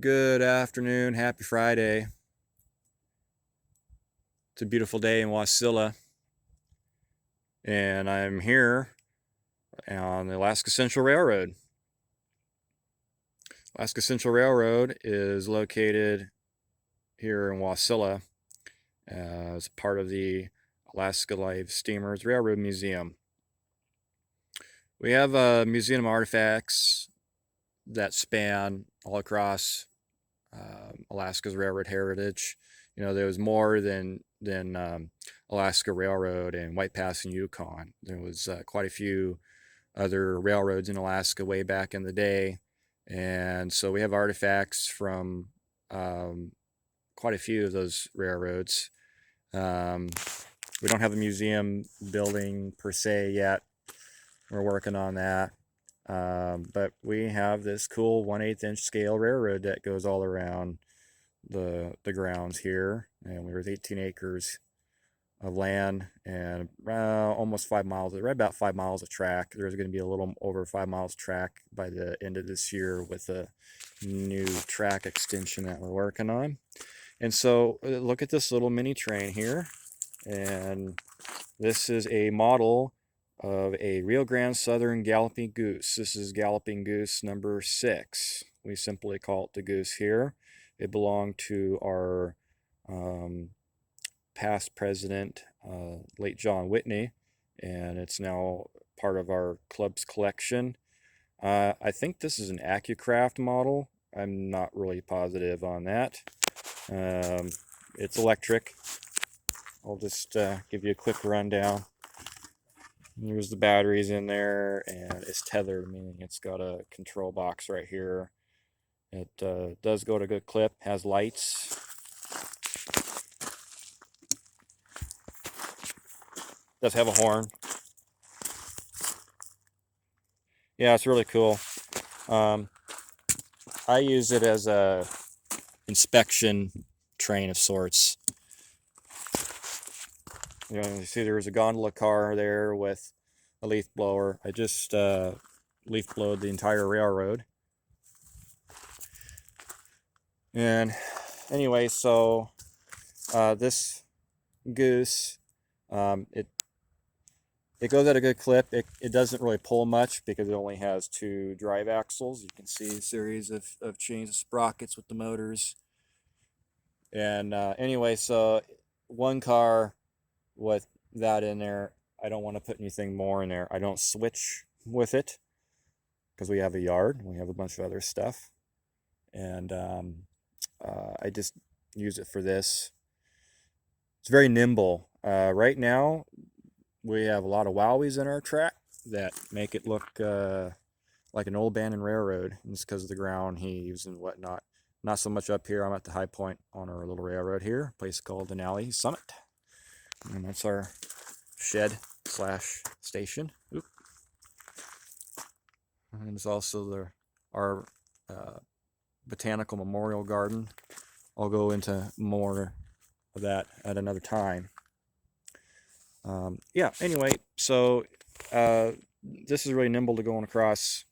Good afternoon, happy Friday. It's a beautiful day in Wasilla, and I'm here on the Alaska Central Railroad. Alaska Central Railroad is located here in Wasilla as part of the Alaska Live Steamers Railroad Museum. We have a museum of artifacts that span all across Alaska's railroad heritage. You know, there was more than Alaska Railroad and White Pass and Yukon. There was quite a few other railroads in Alaska way back in the day, and so we have artifacts from quite a few of those railroads. We don't have a museum building per se yet. We're working on that. But we have this cool 1/8 inch scale railroad that goes all around the grounds here, and there's 18 acres of land and almost 5 miles, right about 5 miles of track. There's going to be a little over 5 miles track by the end of this year with a new track extension that we're working on. And so look at this little mini train here, and this is a model of a Rio Grande Southern Galloping Goose. This is Galloping Goose number 6. We simply call it the Goose here. It belonged to our past president, late John Whitney, and it's now part of our club's collection. I think this is an AccuCraft model. I'm not really positive on that. It's electric. I'll just give you a quick rundown. There's the batteries in there, and it's tethered, meaning it's got a control box right here. It does go to a good clip, has lights. Does have a horn. Yeah, it's really cool. I use it as a inspection train of sorts. You know, you see there's a gondola car there with a leaf blower. I just leaf blowed the entire railroad. And anyway, so this Goose, it goes at a good clip. It doesn't really pull much because it only has 2 drive axles. You can see a series of chains of sprockets with the motors. And anyway, so one car with that in there, I don't want to put anything more in there. I don't switch with it because we have a yard. We have a bunch of other stuff. And I just use it for this. It's very nimble. Right now, we have a lot of wowies in our track that make it look like an old abandoned railroad. And it's because of the ground heaves and whatnot. Not so much up here. I'm at the high point on our little railroad here, a place called Denali Summit. And that's our shed / station. Oop. And there's also our botanical memorial garden. I'll go into more of that at another time. Yeah, anyway, so this is really nimble to going across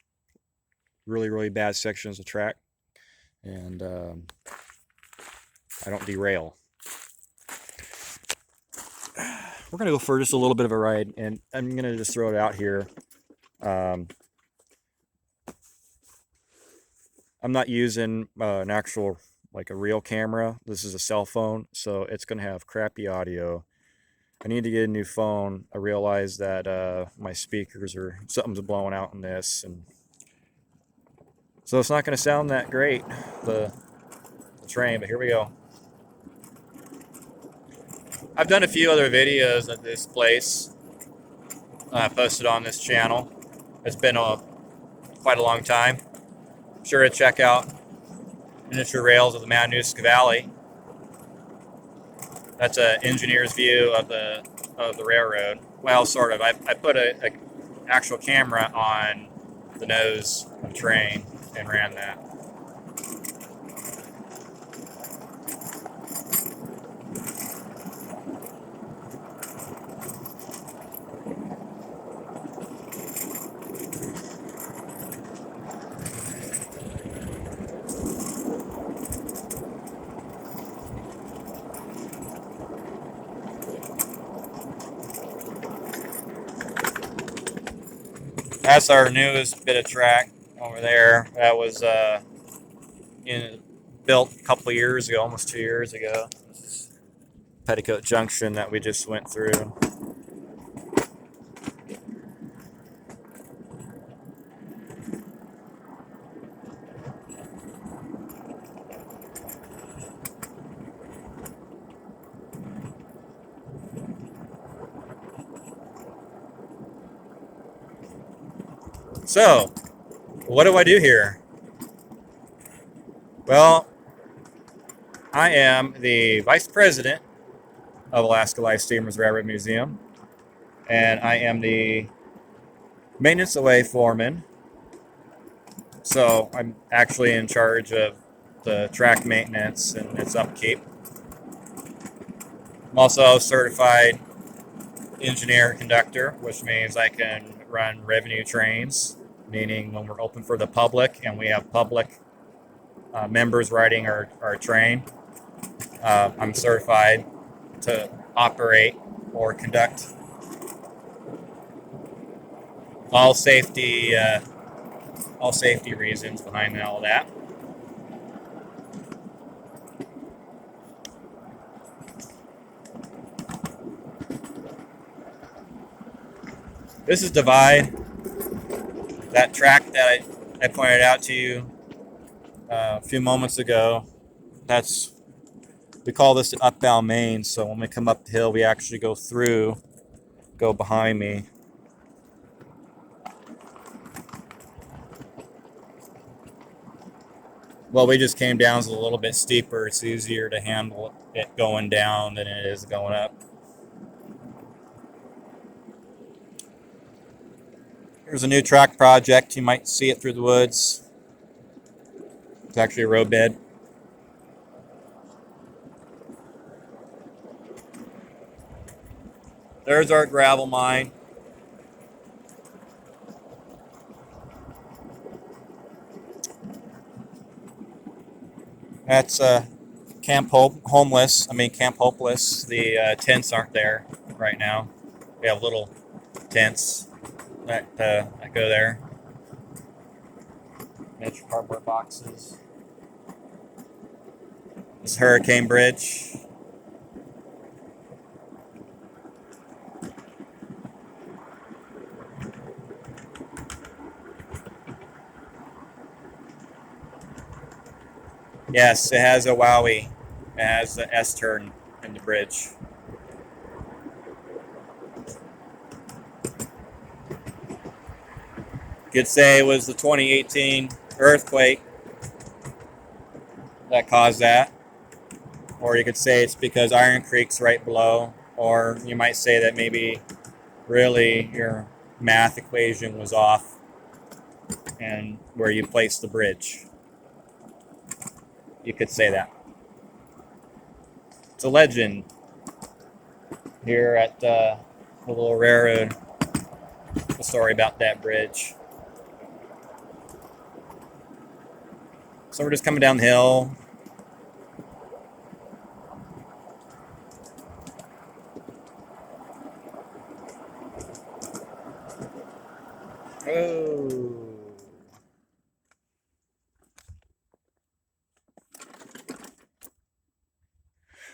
really bad sections of track, and I don't derail. We're going to go for just a little bit of a ride, and I'm going to just throw it out here. I'm not using an actual, like a real camera. This is a cell phone, so it's going to have crappy audio. I need to get a new phone. I realized that my speakers something's blowing out in this, and so it's not going to sound that great, the train, but here we go. I've done a few other videos at this place posted on this channel. It's been quite a long time. Be sure to check out Miniature Rails of the Matanuska Valley. That's an engineer's view of the railroad. Well, sort of. I put an actual camera on the nose of the train and ran that. That's our newest bit of track over there. That was built a couple of years ago, almost 2 years ago. This is Petticoat Junction that we just went through. So, what do I do here? Well, I am the Vice President of Alaska Life Steamers Railroad Museum, and I am the maintenance away foreman. So I'm actually in charge of the track maintenance and its upkeep. I'm also a certified engineer conductor, which means I can run revenue trains, meaning when we're open for the public and we have public members riding our train, I'm certified to operate or conduct all safety reasons behind all of that. This is Divide, that track that I pointed out to you a few moments ago. We call this the upbound main, so when we come up the hill, we actually go behind me. Well, we just came down, it's a little bit steeper. It's easier to handle it going down than it is going up. Here's a new track project. You might see it through the woods. It's actually a roadbed. There's our gravel mine. That's Camp Hopeless. The tents aren't there right now. We have little tents that go there. Miniature cardboard boxes. This is Hurricane Bridge. Yes, it has a wowie. It has the S-turn in the bridge. You could say it was the 2018 earthquake that caused that. Or you could say it's because Iron Creek's right below. Or you might say that maybe really your math equation was off and where you placed the bridge. You could say that. It's a legend here at the little railroad. A story about that bridge. So we're just coming down the hill. Oh.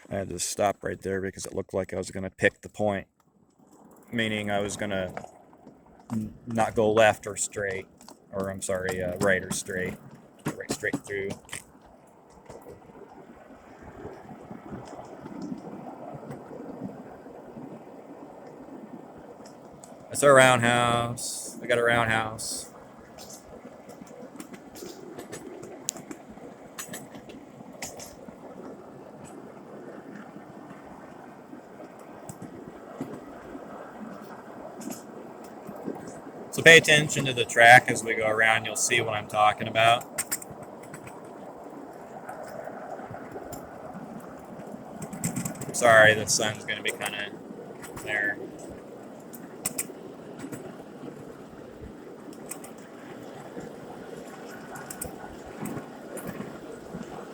I had to stop right there because it looked like I was going to pick the point, meaning I was going to not go left or straight, or I'm sorry, right or straight, right straight through. That's our roundhouse. We got a roundhouse. So pay attention to the track as we go around. You'll see what I'm talking about. Sorry, the sun's going to be kind of there.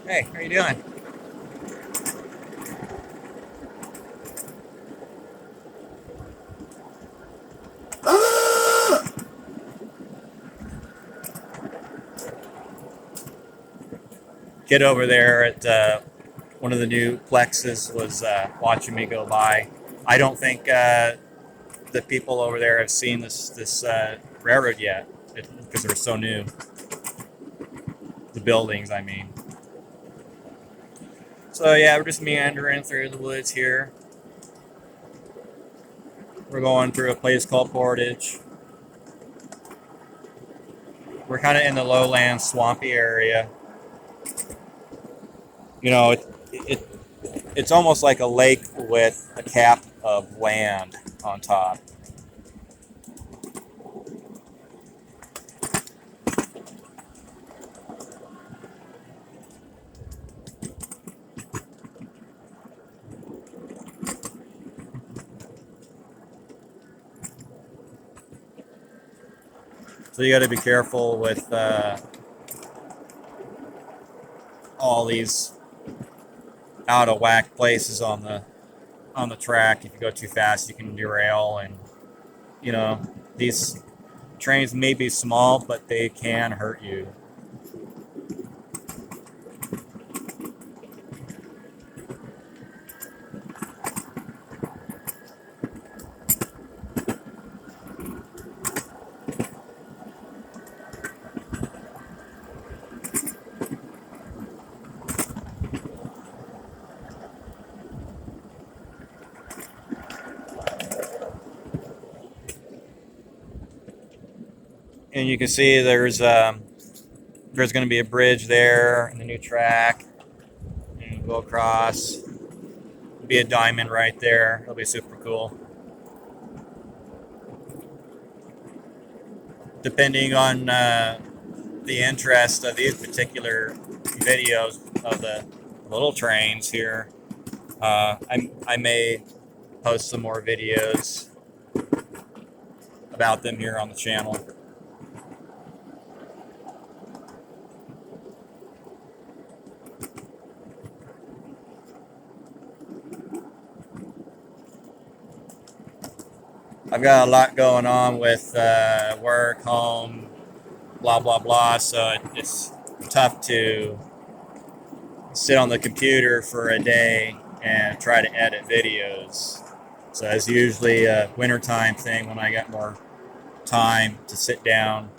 Hey, how you doing? kid over there at one of the new plexes was watching me go by. I don't think the people over there have seen this railroad yet because they're so new. The buildings, I mean. So yeah, we're just meandering through the woods here. We're going through a place called Portage. We're kind of in the lowland, swampy area. You know, it's almost like a lake with a cap of land on top. So you got to be careful with all these out of whack places on the track. If you go too fast, you can derail, and you know these trains may be small, but they can hurt you. And you can see there's going to be a bridge there in the new track, and go across. Be a diamond right there. It'll be super cool. Depending on the interest of these particular videos of the little trains here, I may post some more videos about them here on the channel. I've got a lot going on with work, home, blah, blah, blah. So it's tough to sit on the computer for a day and try to edit videos. So it's usually a wintertime thing when I got more time to sit down.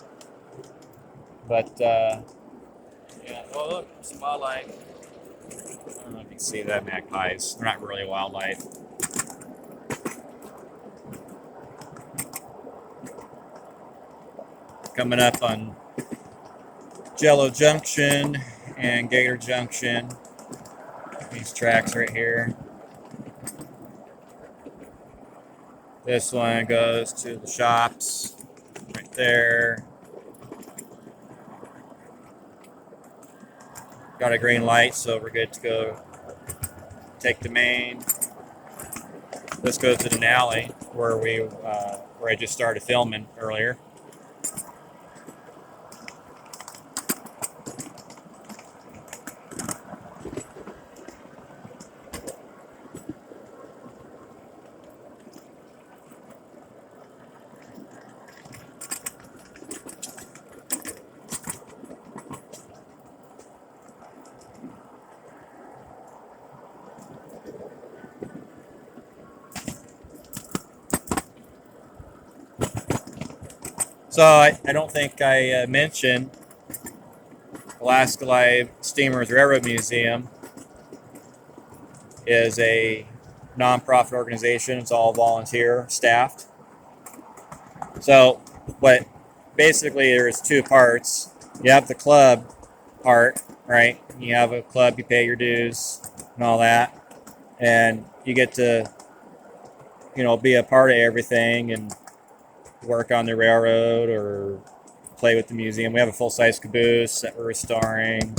But, yeah, oh, look, some wildlife. I don't know if you can see that, magpies. They're not really wildlife. Coming up on Jello Junction and Gator Junction. These tracks right here. This one goes to the shops right there. Got a green light, so we're good to go take the main. This goes to Denali, where I just started filming earlier. So I don't think I mentioned Alaska Live Steamers Railroad Museum is a nonprofit organization. It's all volunteer staffed. So basically there's two parts. You have the club part, right? You have a club, you pay your dues and all that, and you get to, be a part of everything and work on the railroad or play with the museum. We have a full-size caboose that we're restoring.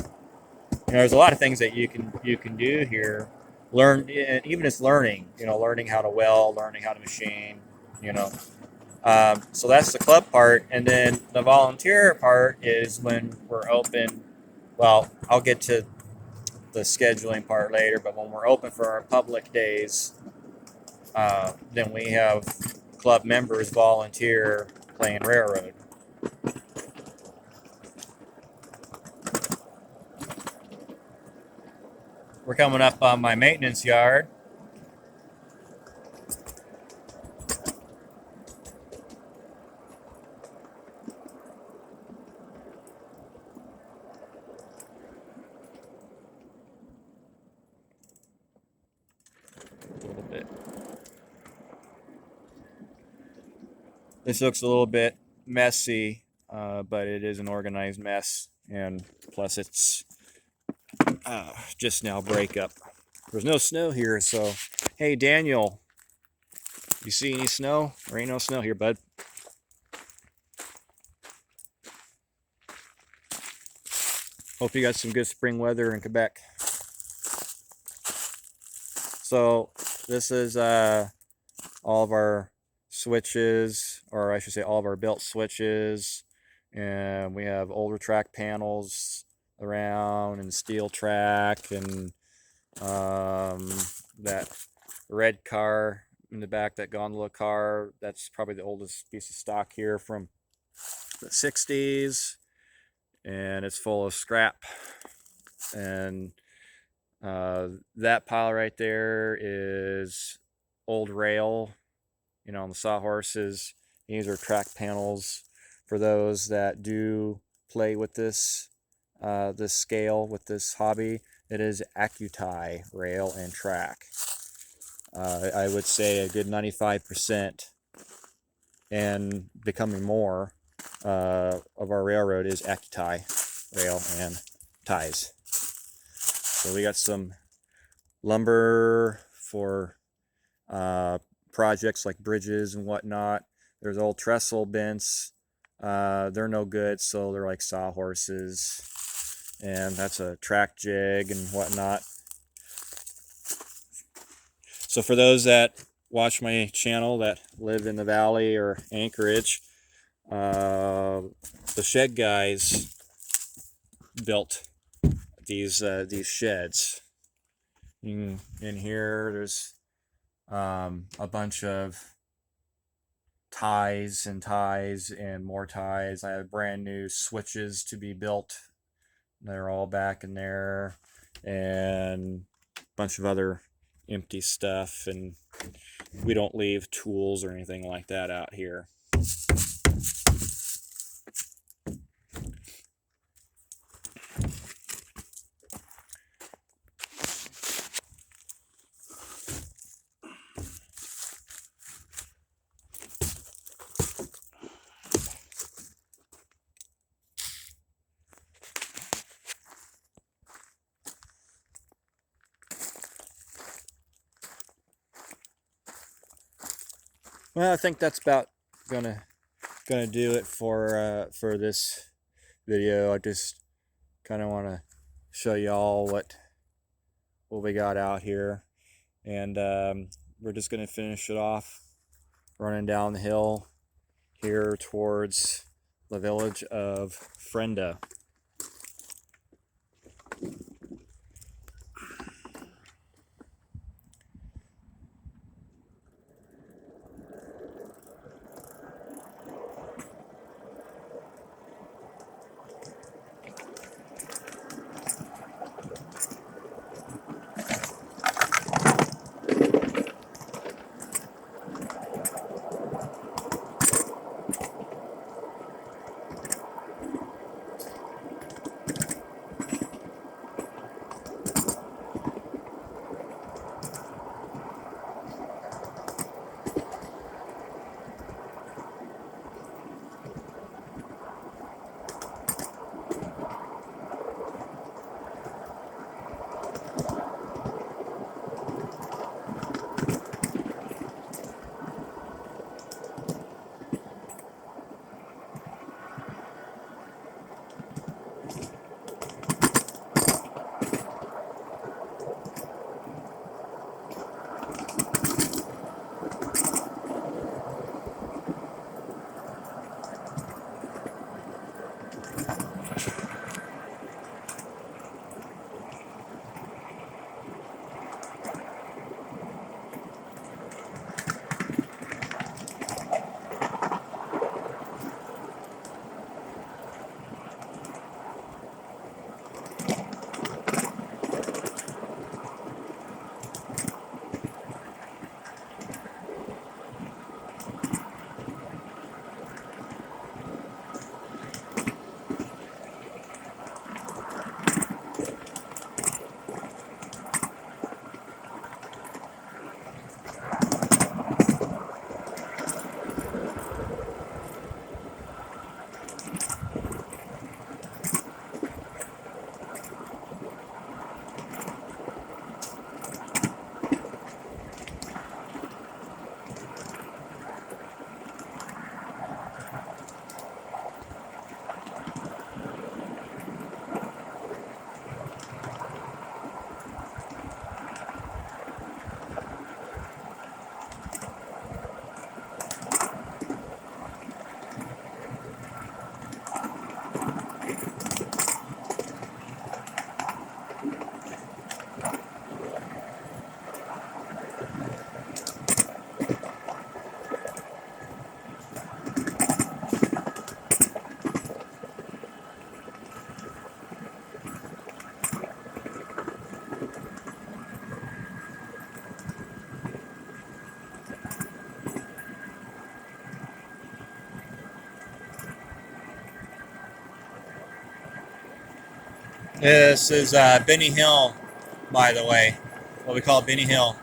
There's a lot of things that you can do here. Learn, even just learning. Learning how to weld, learning how to machine. So that's the club part, and then the volunteer part is when we're open. Well, I'll get to the scheduling part later, but when we're open for our public days, then we have club members volunteer playing railroad. We're coming up on my maintenance yard. A little bit. This looks a little bit messy, but it is an organized mess, and plus it's just now breakup. There's no snow here, so hey Daniel, you see any snow? There ain't no snow here, bud. Hope you got some good spring weather in Quebec. So this is all of our switches, or I should say all of our built switches, and we have older track panels around and steel track, and that red car in the back, that gondola car, that's probably the oldest piece of stock here from the 60s, and it's full of scrap. And that pile right there is old rail, you know, on the sawhorses. These are track panels for those that do play with this this scale, with this hobby. It is Accutie rail and track. I would say a good 95%, and becoming more, of our railroad is Accutie rail and ties. So we got some lumber for projects like bridges and whatnot. There's old trestle bents. They're no good, so they're like sawhorses. And that's a track jig and whatnot. So for those that watch my channel that live in the valley or Anchorage, the shed guys built these sheds. In here, there's a bunch of ties and more ties. I have brand new switches to be built. They're all back in there, and a bunch of other empty stuff, and we don't leave tools or anything like that out here. Well, I think that's about gonna do it for this video. I just kind of want to show y'all what we got out here, and we're just gonna finish it off running down the hill here towards the village of Frenda. This is Benny Hill, by the way, what we call Benny Hill.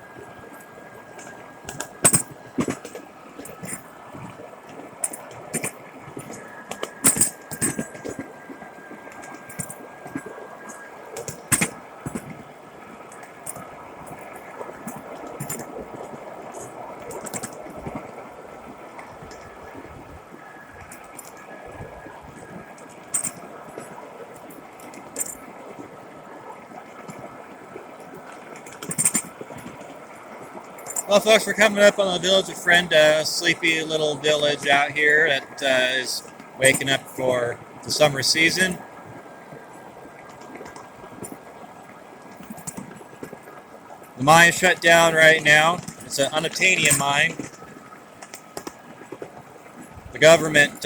Well, folks, we're coming up on the village of Frenda, a sleepy little village out here that is waking up for the summer season. The mine is shut down right now. It's an unobtainium mine. The government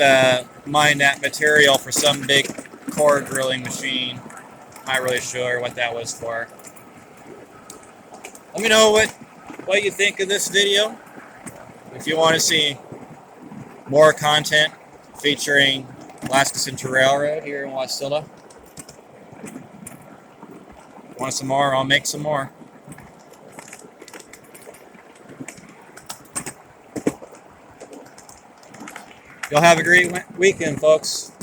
mined that material for some big core drilling machine. Not really sure what that was for. Let me know what you think of this video. If you want to see more content featuring Alaska Central Railroad here in Wasilla, want some more, I'll make some more. Y'all have a great weekend, folks.